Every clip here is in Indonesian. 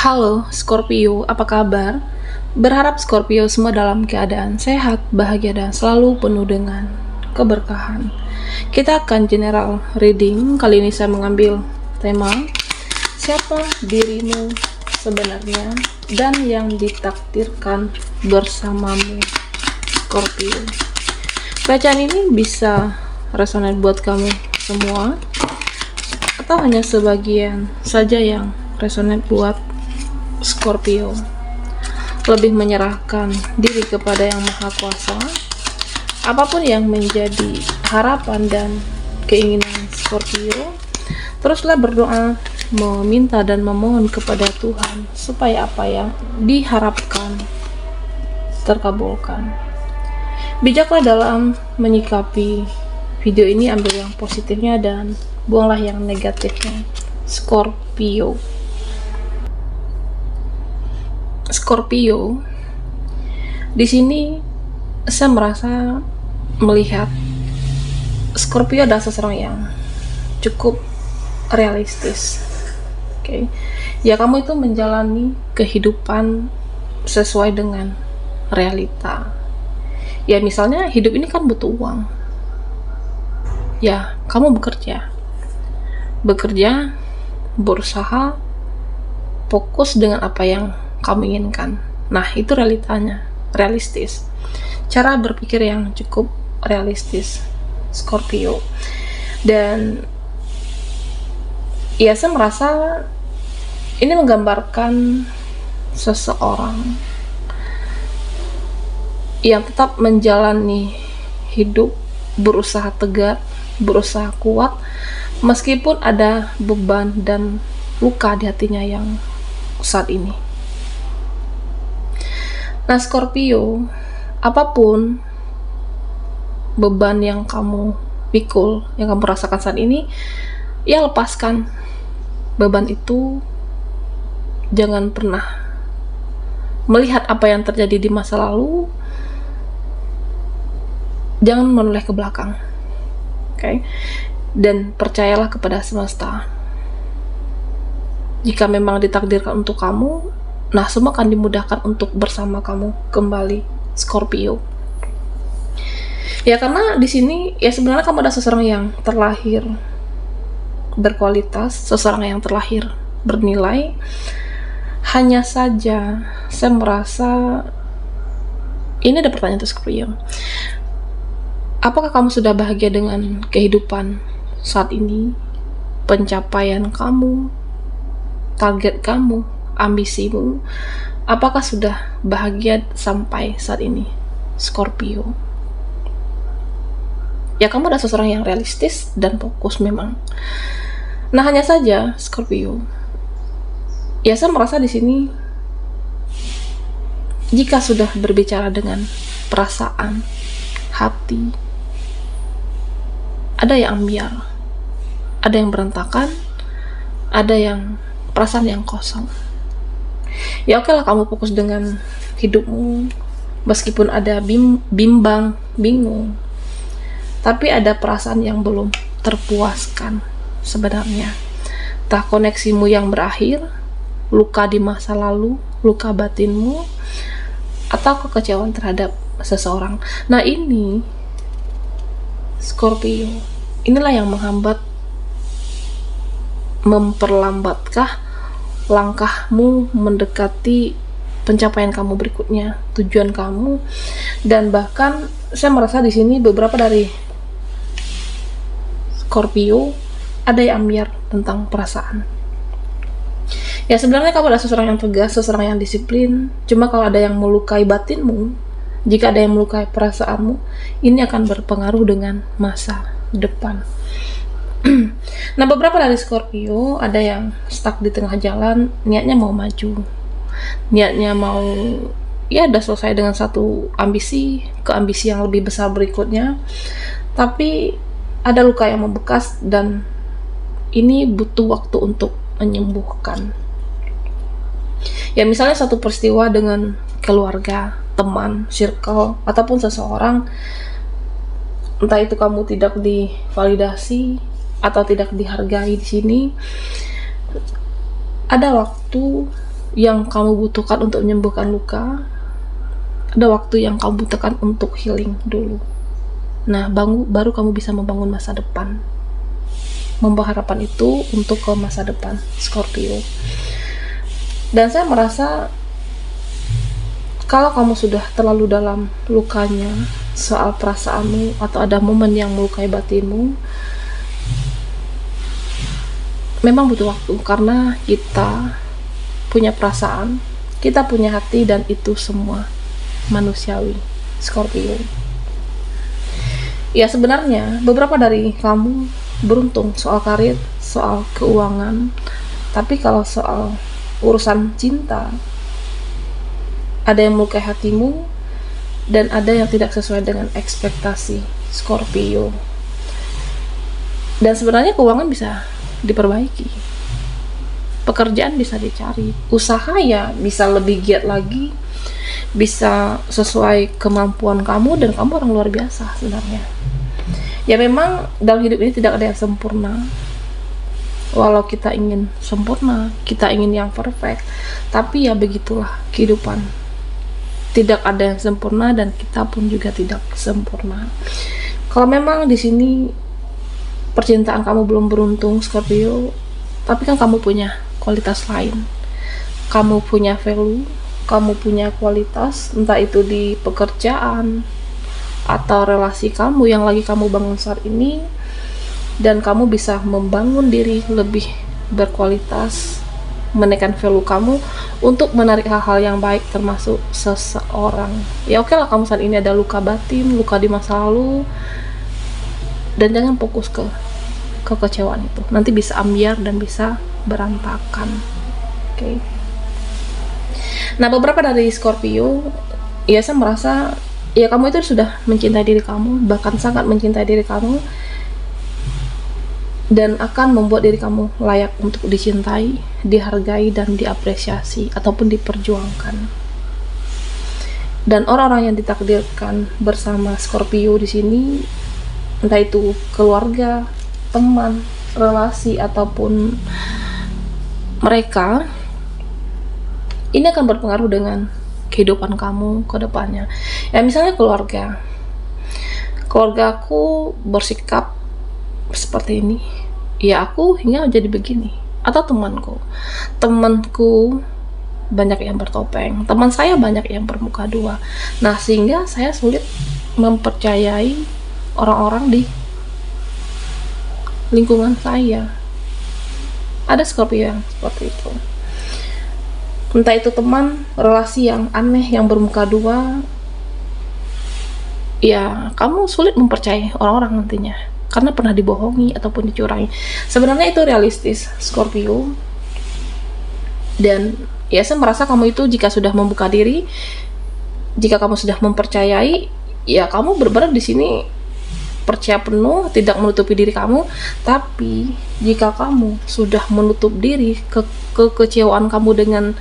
Halo Scorpio, apa kabar? Berharap Scorpio semua dalam keadaan sehat, bahagia, dan selalu penuh dengan keberkahan. Kita akan general reading. Kali ini saya mengambil tema siapa dirimu sebenarnya dan yang ditakdirkan bersamamu, Scorpio. Bacaan ini bisa resonate buat kamu semua atau hanya sebagian saja yang resonate buat Scorpio. Lebih menyerahkan diri kepada Yang Maha Kuasa. Apapun yang menjadi harapan dan keinginan Scorpio, teruslah berdoa, meminta dan memohon kepada Tuhan supaya apa yang diharapkan terkabulkan. Bijaklah dalam menyikapi video ini, ambil yang positifnya dan buanglah yang negatifnya, Scorpio. Scorpio, di sini saya merasa melihat Scorpio adalah seseorang yang cukup realistis. Oke. Ya, kamu itu menjalani kehidupan sesuai dengan realita. Ya, misalnya hidup ini kan butuh uang. Ya, kamu bekerja, berusaha, fokus dengan apa yang kamu inginkan. Nah, itu realitanya, realistis. Cara berpikir yang cukup realistis, Scorpio. Dan ya, saya merasa ini menggambarkan seseorang yang tetap menjalani hidup, berusaha tegar, berusaha kuat, meskipun ada beban dan luka di hatinya yang saat ini. Nah, Scorpio, apapun beban yang kamu pikul, yang kamu rasakan saat ini, ya lepaskan beban itu. Jangan pernah melihat apa yang terjadi di masa lalu, jangan menoleh ke belakang. Oke? Dan percayalah kepada semesta. Jika memang ditakdirkan untuk kamu, nah semua akan dimudahkan untuk bersama kamu kembali, Scorpio. Ya, karena di sini ya sebenarnya kamu ada seseorang yang terlahir berkualitas, seseorang yang terlahir bernilai. Hanya saja saya merasa ini ada pertanyaan untuk Scorpio. Apakah kamu sudah bahagia dengan kehidupan saat ini? Pencapaian kamu, target kamu, ambisimu, apakah sudah bahagia sampai saat ini, Scorpio? Ya, kamu adalah seseorang yang realistis dan fokus memang. Nah, hanya saja Scorpio, ya saya merasa di sini jika sudah berbicara dengan perasaan, hati, ada yang ambiar, ada yang berantakan, ada yang perasaan yang kosong. Ya, oke lah, kamu fokus dengan hidupmu, meskipun ada bimbang, bingung, tapi ada perasaan yang belum terpuaskan sebenarnya. Entah koneksimu yang berakhir, luka di masa lalu, luka batinmu, atau kekecewaan terhadap seseorang. Nah, ini Scorpio, inilah yang menghambat, memperlambatkah langkahmu mendekati pencapaian kamu berikutnya, tujuan kamu. Dan bahkan saya merasa di sini beberapa dari Scorpio ada yang ambiar tentang perasaan. Ya, sebenarnya kamu adalah seseorang yang tegas, seseorang yang disiplin. Cuma kalau ada yang melukai batinmu, jika ada yang melukai perasaanmu, ini akan berpengaruh dengan masa depan. Nah, beberapa dari Scorpio ada yang stuck di tengah jalan, niatnya mau maju, niatnya mau ya udah selesai dengan satu ambisi ke ambisi yang lebih besar berikutnya, tapi ada luka yang membekas dan ini butuh waktu untuk menyembuhkan. Ya, misalnya satu peristiwa dengan keluarga, teman, circle, ataupun seseorang, entah itu kamu tidak divalidasi atau tidak dihargai di sini, ada waktu yang kamu butuhkan untuk menyembuhkan luka, ada waktu yang kamu butuhkan untuk healing dulu. Nah, baru kamu bisa membangun masa depan. Membawa harapan itu untuk ke masa depan, Scorpio. Dan saya merasa kalau kamu sudah terlalu dalam lukanya soal perasaanmu, atau ada momen yang melukai batinmu, memang butuh waktu, karena kita punya perasaan, kita punya hati, dan itu semua manusiawi, Scorpio. Ya, sebenarnya beberapa dari kamu beruntung soal karir, soal keuangan, tapi kalau soal urusan cinta, ada yang melukai hatimu dan ada yang tidak sesuai dengan ekspektasi, Scorpio. Dan sebenarnya keuangan bisa diperbaiki, pekerjaan bisa dicari, usaha ya bisa lebih giat lagi, bisa sesuai kemampuan kamu, dan kamu orang luar biasa sebenarnya. Ya, memang dalam hidup ini tidak ada yang sempurna. Walau kita ingin sempurna, kita ingin yang perfect, tapi ya begitulah kehidupan. Tidak ada yang sempurna dan kita pun juga tidak sempurna. Kalau memang di sini percintaan kamu belum beruntung, Scorpio, tapi kan kamu punya kualitas lain. Kamu punya value, kamu punya kualitas, entah itu di pekerjaan atau relasi kamu yang lagi kamu bangun saat ini, dan kamu bisa membangun diri lebih berkualitas, menaikkan value kamu untuk menarik hal-hal yang baik, termasuk seseorang. Ya oke lah, kamu saat ini ada luka batin, luka di masa lalu, dan jangan fokus ke kekecewaan itu, nanti bisa ambiar dan bisa berantakan. Oke. Nah, beberapa dari Scorpio, ya saya merasa ya kamu itu sudah mencintai diri kamu, bahkan sangat mencintai diri kamu, dan akan membuat diri kamu layak untuk dicintai, dihargai, dan diapresiasi ataupun diperjuangkan. Dan orang-orang yang ditakdirkan bersama Scorpio di sini, entah itu keluarga, teman, relasi, ataupun mereka, ini akan berpengaruh dengan kehidupan kamu ke depannya. Ya, misalnya keluargaku bersikap seperti ini, ya aku hingga jadi begini. Atau temanku banyak yang bertopeng, teman saya banyak yang bermuka dua. Nah, sehingga saya sulit mempercayai orang-orang di lingkungan saya. Ada Scorpio yang seperti itu, entah itu teman, relasi yang aneh, yang bermuka dua. Ya, kamu sulit mempercayai orang-orang nantinya karena pernah dibohongi ataupun dicurangi. Sebenarnya itu realistis, Scorpio. Dan ya, saya merasa kamu itu jika sudah membuka diri, jika kamu sudah mempercayai, ya kamu benar-benar di sini percaya penuh, tidak menutupi diri kamu. Tapi jika kamu sudah menutup diri, kekecewaan kamu dengan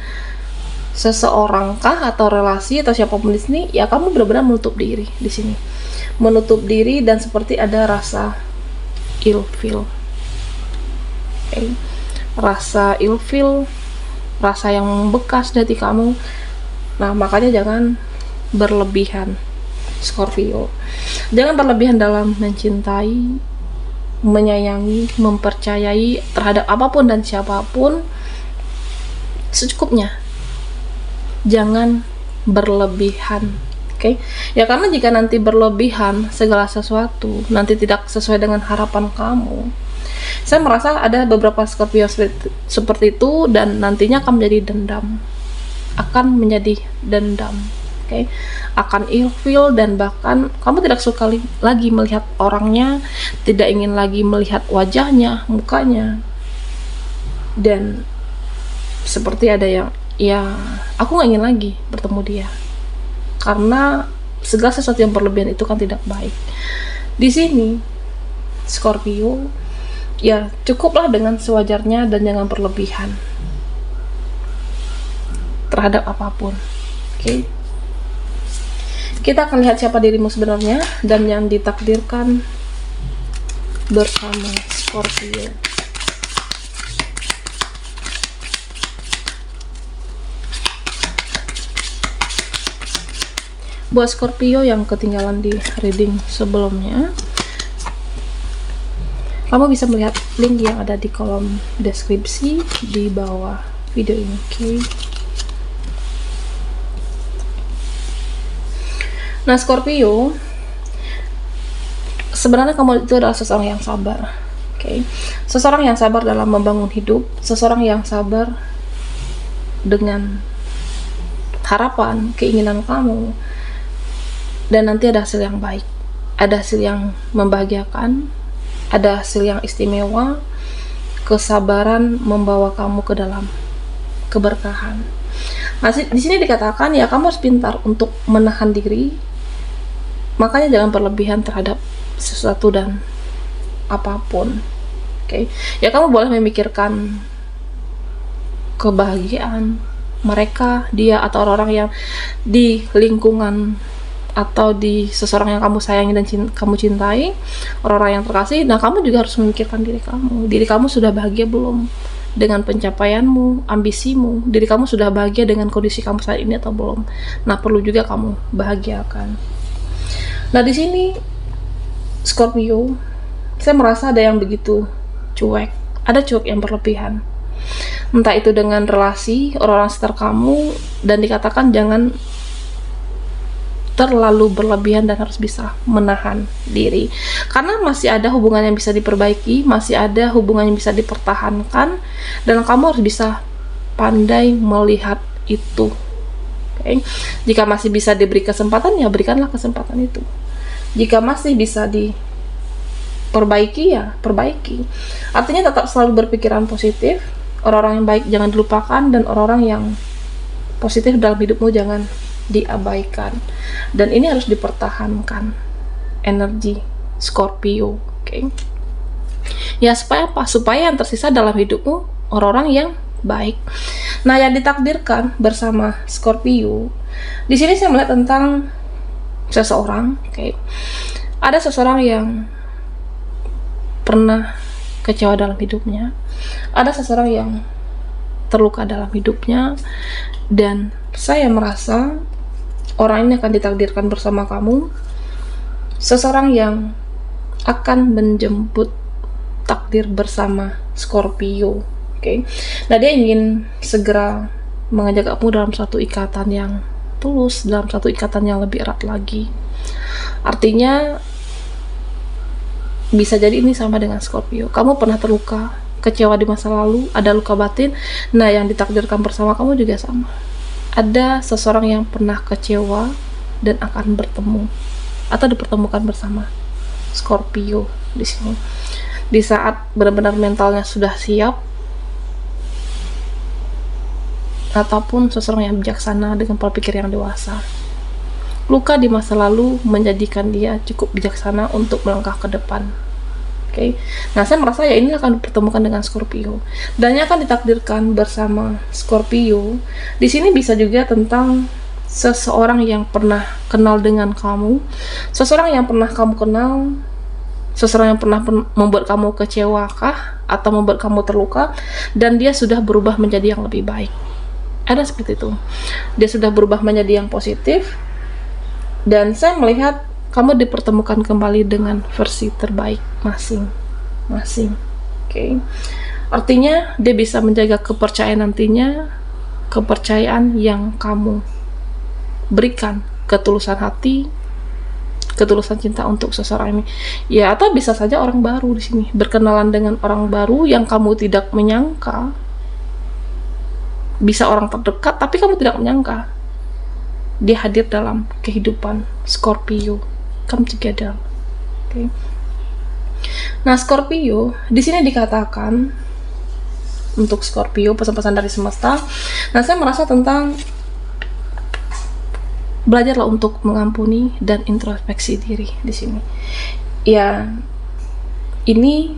seseorang kah atau relasi atau siapapun di sini, ya kamu benar-benar menutup diri di sini, menutup diri, dan seperti ada rasa ilfeel, rasa ilfeel, rasa yang membekas di hati kamu. Nah, makanya jangan berlebihan, Scorpio. Jangan berlebihan dalam mencintai, menyayangi, mempercayai terhadap apapun dan siapapun. Secukupnya, jangan berlebihan. Oke. Ya, karena jika nanti berlebihan segala sesuatu nanti tidak sesuai dengan harapan kamu, saya merasa ada beberapa Scorpio seperti itu, dan nantinya akan menjadi dendam, oke, akan ilfeel, dan bahkan kamu tidak suka lagi melihat orangnya, tidak ingin lagi melihat wajahnya, mukanya, dan seperti ada yang, ya aku nggak ingin lagi bertemu dia, karena segala sesuatu yang berlebihan itu kan tidak baik. Di sini Scorpio, ya cukuplah dengan sewajarnya dan jangan berlebihan terhadap apapun. Oke. Kita akan lihat siapa dirimu sebenarnya dan yang ditakdirkan bersama Scorpio. Buat Scorpio yang ketinggalan di reading sebelumnya, kamu bisa melihat link yang ada di kolom deskripsi di bawah video ini. Oke. Nah, Scorpio, sebenarnya kamu itu adalah seseorang yang sabar. Oke. Seseorang yang sabar dalam membangun hidup, seseorang yang sabar dengan harapan, keinginan kamu, dan nanti ada hasil yang baik, ada hasil yang membahagiakan, ada hasil yang istimewa. Kesabaran membawa kamu ke dalam keberkahan. Masih di sini dikatakan ya, kamu harus pintar untuk menahan diri. Makanya jangan berlebihan terhadap sesuatu dan apapun. Oke. Ya, kamu boleh memikirkan kebahagiaan mereka, dia atau orang-orang yang di lingkungan atau di seseorang yang kamu sayangi dan kamu cintai, orang-orang yang terkasih. Nah, kamu juga harus memikirkan diri kamu. Diri kamu sudah bahagia belum dengan pencapaianmu, ambisimu? Diri kamu sudah bahagia dengan kondisi kamu saat ini atau belum? Nah, perlu juga kamu bahagiakan. Nah, di sini Scorpio, saya merasa ada yang begitu cuek, ada cuek yang berlebihan. Entah itu dengan relasi orang-orang sekitar kamu, dan dikatakan jangan terlalu berlebihan dan harus bisa menahan diri. Karena masih ada hubungan yang bisa diperbaiki, masih ada hubungan yang bisa dipertahankan, dan kamu harus bisa pandai melihat itu. Okay. Jika masih bisa diberi kesempatan, ya berikanlah kesempatan itu. Jika masih bisa diperbaiki, ya perbaiki. Artinya tetap selalu berpikiran positif. Orang-orang yang baik jangan dilupakan, dan orang-orang yang positif dalam hidupmu jangan diabaikan. Dan ini harus dipertahankan energi Scorpio. Okay. Ya, supaya apa? Supaya yang tersisa dalam hidupmu orang-orang yang baik. Nah, yang ditakdirkan bersama Scorpio, di sini saya melihat tentang seseorang. Okay. Ada seseorang yang pernah kecewa dalam hidupnya, ada seseorang yang terluka dalam hidupnya, dan saya merasa orang ini akan ditakdirkan bersama kamu. Seseorang yang akan menjemput takdir bersama Scorpio. Okay. Nah, dia ingin segera mengajak kamu dalam satu ikatan yang tulus, dalam satu ikatan yang lebih erat lagi. Artinya bisa jadi ini sama dengan Scorpio. Kamu pernah terluka, kecewa di masa lalu, ada luka batin. Nah, yang ditakdirkan bersama kamu juga sama. Ada seseorang yang pernah kecewa dan akan bertemu atau dipertemukan bersama Scorpio di sini. Di saat benar-benar mentalnya sudah siap, ataupun seseorang yang bijaksana dengan pola pikir yang dewasa. Luka di masa lalu menjadikan dia cukup bijaksana untuk melangkah ke depan. Okay. Nah, saya merasa ya ini akan dipertemukan dengan Scorpio, dan yang akan ditakdirkan bersama Scorpio di sini bisa juga tentang seseorang yang pernah kenal dengan kamu, seseorang yang pernah kamu kenal, seseorang yang pernah membuat kamu kecewa kah, atau membuat kamu terluka, dan dia sudah berubah menjadi yang lebih baik. Ada seperti itu. Dia sudah berubah menjadi yang positif, dan saya melihat kamu dipertemukan kembali dengan versi terbaik masing-masing. Okay. Artinya dia bisa menjaga kepercayaan nantinya, kepercayaan yang kamu berikan, ketulusan hati, ketulusan cinta untuk seseorang ini. Ya, atau bisa saja orang baru di sini, berkenalan dengan orang baru yang kamu tidak menyangka. Bisa orang terdekat, tapi kamu tidak menyangka dia hadir dalam kehidupan Scorpio. Come together. Okay. Nah, Scorpio di sini dikatakan untuk Scorpio, pesan-pesan dari semesta. Nah, saya merasa tentang belajarlah untuk mengampuni dan introspeksi diri di sini. Ya, ini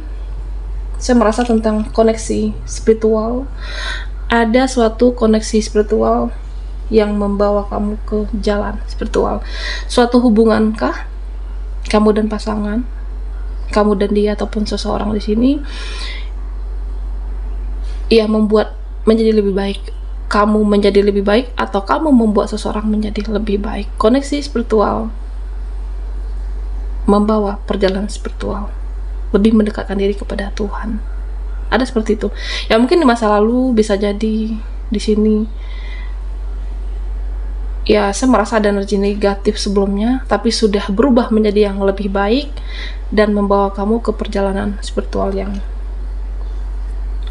saya merasa tentang koneksi spiritual. Ada suatu koneksi spiritual yang membawa kamu ke jalan spiritual. Suatu hubungankah kamu dan pasangan, kamu dan dia ataupun seseorang di sini, yang membuat menjadi lebih baik kamu menjadi lebih baik atau kamu membuat seseorang menjadi lebih baik. Koneksi spiritual membawa perjalanan spiritual lebih mendekatkan diri kepada Tuhan. Ada seperti itu. Ya mungkin di masa lalu bisa jadi di sini ya saya merasa ada energi negatif sebelumnya, tapi sudah berubah menjadi yang lebih baik dan membawa kamu ke perjalanan spiritual yang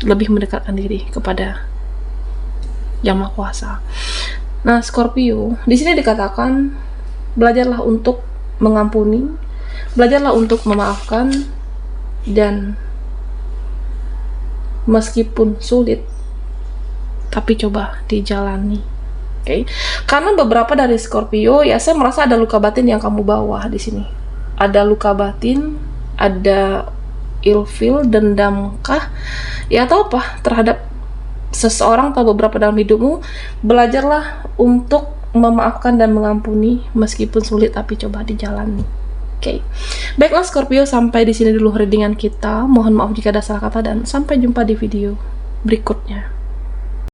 lebih mendekatkan diri kepada Yang Maha Kuasa. Nah, Scorpio, di sini dikatakan belajarlah untuk mengampuni, belajarlah untuk memaafkan, dan meskipun sulit, tapi coba dijalani. Oke. Karena beberapa dari Scorpio, ya saya merasa ada luka batin yang kamu bawa di sini. Ada luka batin, ada ilfil, dendamkah, ya atau apa terhadap seseorang atau beberapa dalam hidupmu. Belajarlah untuk memaafkan dan mengampuni meskipun sulit, tapi coba dijalani. Oke. Baiklah Scorpio, sampai di sini dulu readingan kita. Mohon maaf jika ada salah kata dan sampai jumpa di video berikutnya.